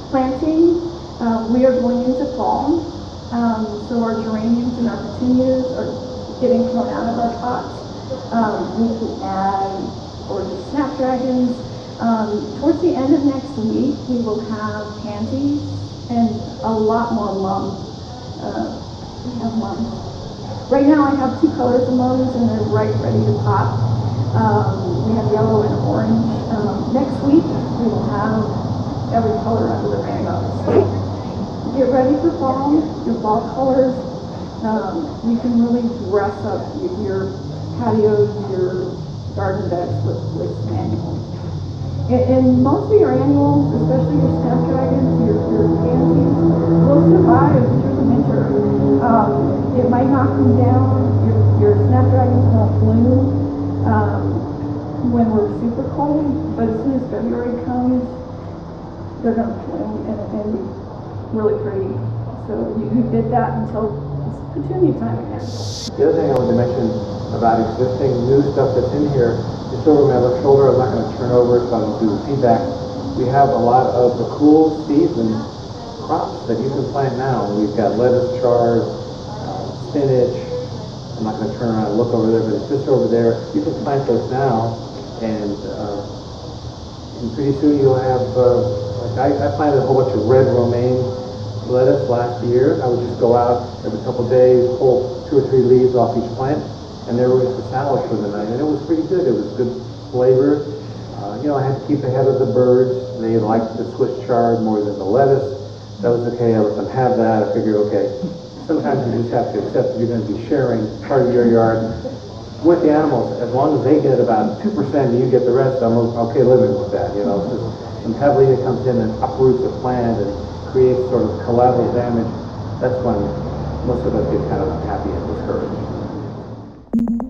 Planting, we are going into fall, so our geraniums and our petunias are getting thrown out of our pots. We can add, or the snapdragons. Towards the end of next week, we will have pansies and a lot more mums. We have mums. Right now I have 2 colors of mums and they're ready to pop. We have yellow and orange. Next week we will have every color under the rainbow. So get ready for fall, your fall colors. You can really dress up your patios, your garden beds with annuals. And most of your annuals, especially your snapdragons, your pansies, will survive through the winter. It might knock them down. Your snapdragons won't bloom when we're super cold, but as soon as February comes, they're going to bloom and be really pretty. So you did that until it's petunia time again. The other thing I wanted to mention about existing new stuff that's in here, it's over my left shoulder. I'm not going to turn over so I don't do feedback. We have a lot of the cool season crops that you can plant now. We've got lettuce, chard, spinach. I'm not going to turn around and look over there, but it's just over there. You can plant those now, and pretty soon you'll have, I planted a whole bunch of red romaine lettuce last year. I would just go out every couple of days, pull 2 or 3 leaves off each plant, and there was the salad for the night, and it was pretty good. It was good flavor. I had to keep ahead of the birds. They liked the Swiss chard more than the lettuce. That was okay. I let them have that. I figured, okay, sometimes you just have to accept that you're going to be sharing part of your yard with the animals. As long as they get about 2% and you get the rest, I'm okay living with that. Some heavily that comes in and uproots a plant and creates sort of collateral damage. That's when most of us get kind of happy and discouraged.